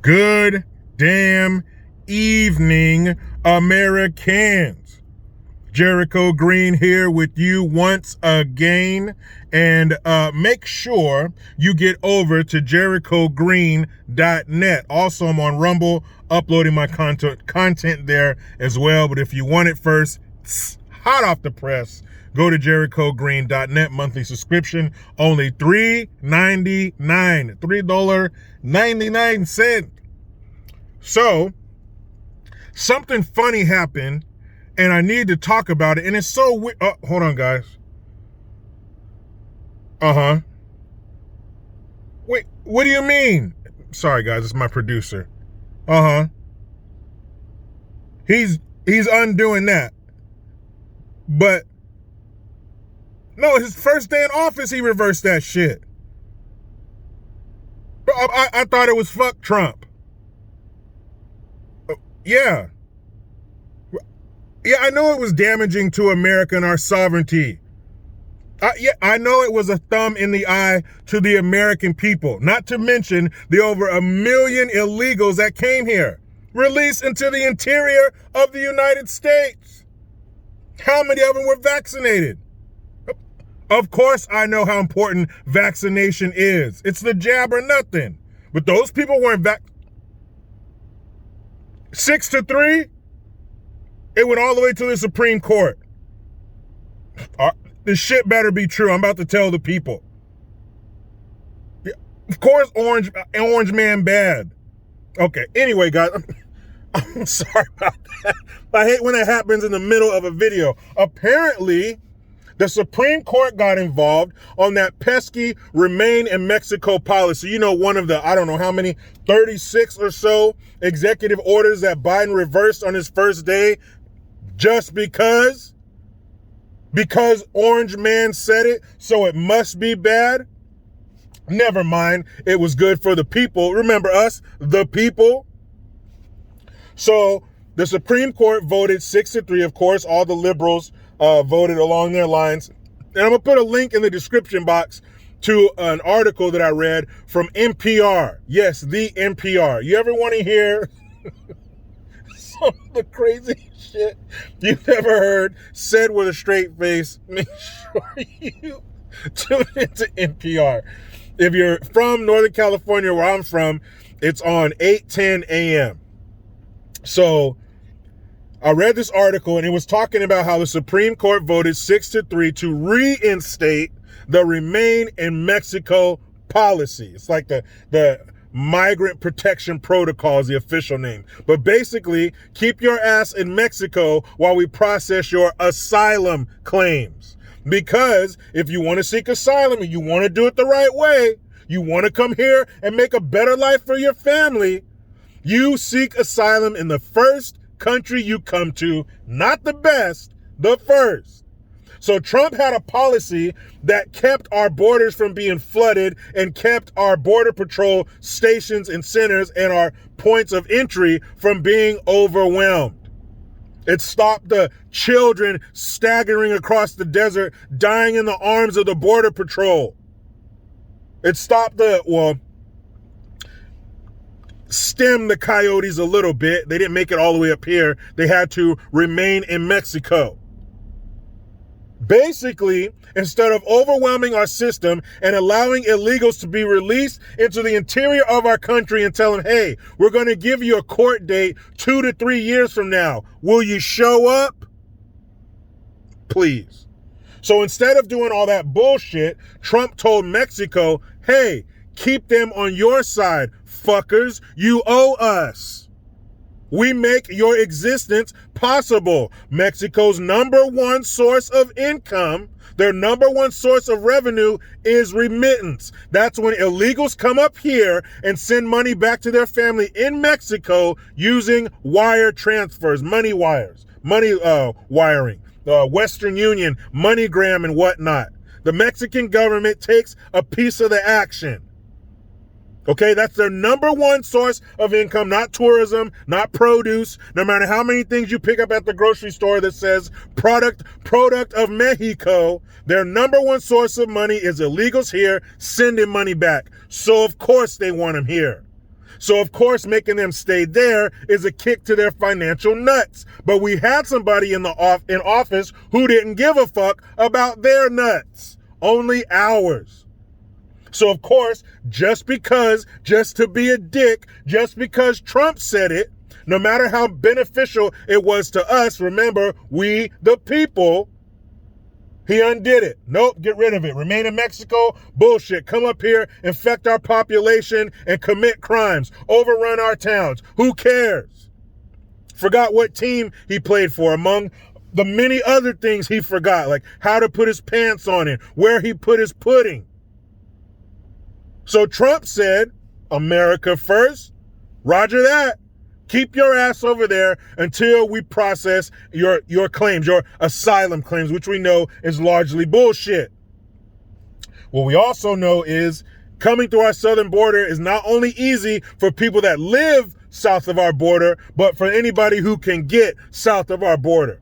Good damn evening, Americans. Jericho Green here with you once again. And make sure you get over to jerichogreen.net. Also, I'm on Rumble uploading my content there as well. But if you want it first, hot off the press, go to jerichogreen.net. Monthly subscription, only $3.99. $3.99. So, something funny happened, and I need to talk about it. And it's so weird. Oh, hold on, guys. Wait, what do you mean? Sorry, guys, it's my producer. He's undoing that. But, no, his first day in office, he reversed that shit. But I thought it was fuck Trump. Yeah. Yeah, I know it was damaging to America and our sovereignty. I know it was a thumb in the eye to the American people, not to mention the over 1 million illegals that came here, released into the interior of the United States. How many of them were vaccinated? Of course, I know how important vaccination is. It's the jab or nothing. But those people weren't 6-3, it went all the way to the Supreme Court. This shit better be true. I'm about to tell the people. Yeah, of course, orange man bad. Okay, anyway, guys, I'm sorry about that. I hate when it happens in the middle of a video. Apparently, the Supreme Court got involved on that pesky remain in Mexico policy. You know, one of the, I don't know how many, 36 or so executive orders that Biden reversed on his first day just because Orange Man said it, so it must be bad. Never mind. It was good for the people. Remember us, the people. So the Supreme Court voted 6-3. Of course, all the liberals voted along their lines. And I'm going to put a link in the description box to an article that I read from NPR. Yes, the NPR. You ever want to hear some of the crazy shit you've ever heard said with a straight face? Make sure you tune into NPR. If you're from Northern California, where I'm from, it's on 8:10 a.m. So I read this article, and it was talking about how the Supreme Court voted 6-3 to reinstate the Remain in Mexico policy. It's like the Migrant Protection Protocol is the official name. But basically, keep your ass in Mexico while we process your asylum claims. Because if you want to seek asylum and you want to do it the right way, you want to come here and make a better life for your family, you seek asylum in the first country you come to, not the best, the first. So Trump had a policy that kept our borders from being flooded and kept our border patrol stations and centers and our points of entry from being overwhelmed. It stopped the children staggering across the desert, dying in the arms of the border patrol. It stopped stem the coyotes a little bit. They didn't make it all the way up here. They had to remain in Mexico. Basically, instead of overwhelming our system and allowing illegals to be released into the interior of our country and tell them, hey, we're going to give you a court date 2 to 3 years from now. Will you show up? Please. So instead of doing all that bullshit, Trump told Mexico, hey, keep them on your side, fuckers. You owe us. We make your existence possible. Mexico's #1 source of income, their #1 source of revenue is remittance. That's when illegals come up here and send money back to their family in Mexico using wire transfers, money wires, money wiring, Western Union, MoneyGram, and whatnot. The Mexican government takes a piece of the action. Okay, that's their #1 source of income, not tourism, not produce. No matter how many things you pick up at the grocery store that says product of Mexico, their #1 source of money is illegals here sending money back. So of course they want them here. So of course, making them stay there is a kick to their financial nuts. But we had somebody in office who didn't give a fuck about their nuts, only ours. So of course, just to be a dick, just because Trump said it, no matter how beneficial it was to us, remember, we the people, he undid it. Nope, get rid of it. Remain in Mexico, bullshit. Come up here, infect our population, and commit crimes. Overrun our towns. Who cares? Forgot what team he played for among the many other things he forgot, like how to put his pants on it, where he put his pudding. So Trump said, America first, roger that. Keep your ass over there until we process your claims, your asylum claims, which we know is largely bullshit. What we also know is coming through our southern border is not only easy for people that live south of our border, but for anybody who can get south of our border.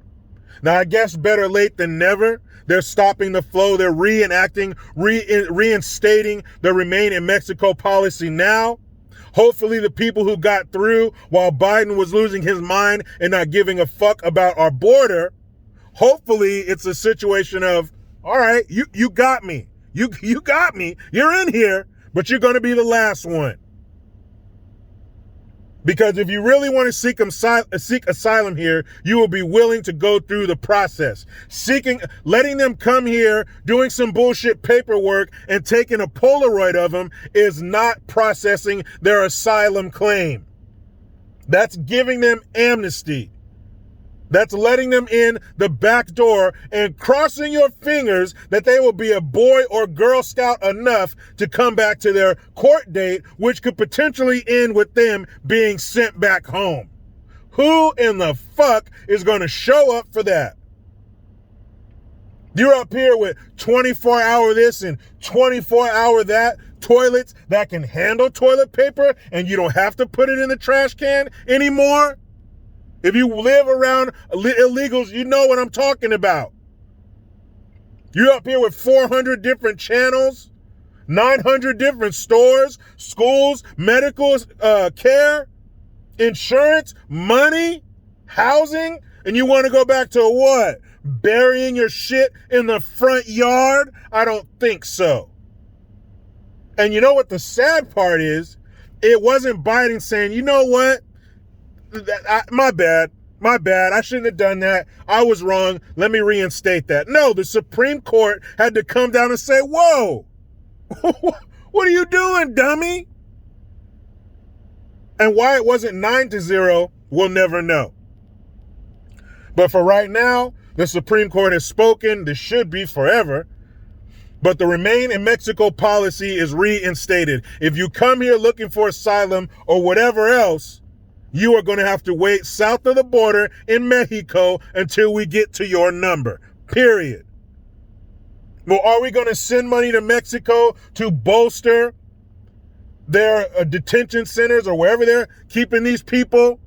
Now, I guess better late than never. They're stopping the flow. They're reinstating the Remain in Mexico policy now. Hopefully the people who got through while Biden was losing his mind and not giving a fuck about our border, hopefully it's a situation of, all right, you got me. You got me. You're in here, but you're going to be the last one. Because if you really want to seek asylum here, you will be willing to go through the process. Letting them come here, doing some bullshit paperwork, and taking a Polaroid of them is not processing their asylum claim. That's giving them amnesty. That's letting them in the back door and crossing your fingers that they will be a boy or girl scout enough to come back to their court date, which could potentially end with them being sent back home. Who in the fuck is going to show up for that? You're up here with 24-hour this and 24-hour that, toilets that can handle toilet paper, and you don't have to put it in the trash can anymore? If you live around illegals, you know what I'm talking about. You're up here with 400 different channels, 900 different stores, schools, medical care, insurance, money, housing, and you want to go back to what? Burying your shit in the front yard? I don't think so. And you know what the sad part is? It wasn't Biden saying, you know what? My bad. I shouldn't have done that. I was wrong. Let me reinstate that. No, the Supreme Court had to come down and say, whoa, what are you doing, dummy? And why it wasn't 9-0, we'll never know. But for right now, the Supreme Court has spoken. This should be forever. But the Remain in Mexico policy is reinstated. If you come here looking for asylum or whatever else, you are going to have to wait south of the border in Mexico until we get to your number, period. Well, are we going to send money to Mexico to bolster their detention centers or wherever they're keeping these people?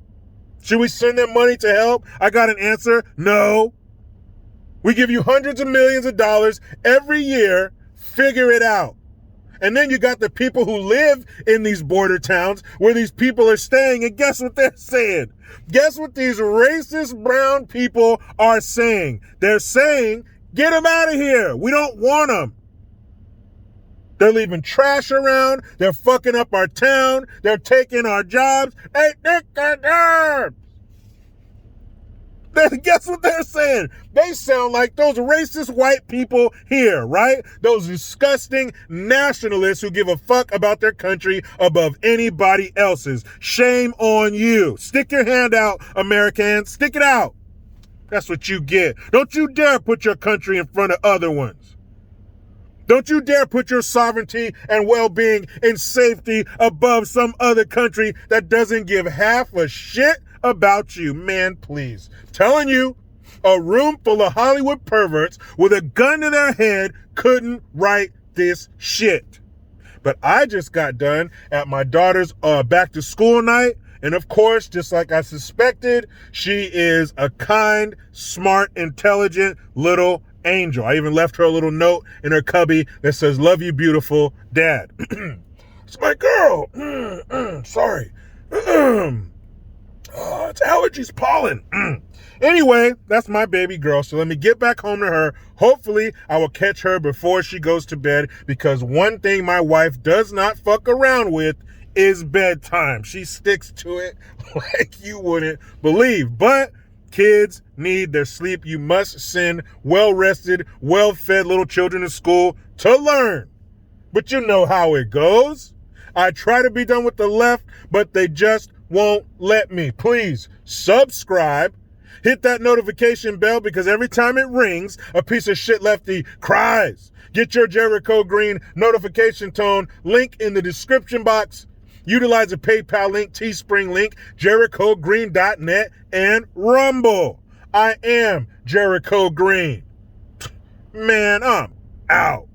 Should we send them money to help? I got an answer. No. We give you hundreds of millions of dollars every year. Figure it out. And then you got the people who live in these border towns where these people are staying. And guess what they're saying? Guess what these racist brown people are saying? They're saying, get them out of here. We don't want them. They're leaving trash around. They're fucking up our town. They're taking our jobs. Hey, guess what they're saying? They sound like those racist white people here, right? Those disgusting nationalists who give a fuck about their country above anybody else's. Shame on you. Stick your hand out, Americans. Stick it out. That's what you get. Don't you dare put your country in front of other ones. Don't you dare put your sovereignty and well-being and safety above some other country that doesn't give half a shit about you. Man, please. Telling you, a room full of Hollywood perverts with a gun to their head couldn't write this shit. But I just got done at my daughter's back to school night. And of course, just like I suspected, she is a kind, smart, intelligent little angel. I even left her a little note in her cubby that says, love you, beautiful dad. It's my girl. Sorry. It's allergies, pollen. Anyway, that's my baby girl. So let me get back home to her. Hopefully, I will catch her before she goes to bed, because one thing my wife does not fuck around with is bedtime. She sticks to it like you wouldn't believe. But kids need their sleep. You must send well-rested, well-fed little children to school to learn. But you know how it goes. I try to be done with the left, but they just won't let me. Please subscribe. Hit that notification bell, because every time it rings, a piece of shit lefty cries. Get your Jericho Green notification tone. Link in the description box. Utilize a PayPal link, Teespring link, JerichoGreen.net, and Rumble. I am Jericho Green. Man, I'm out.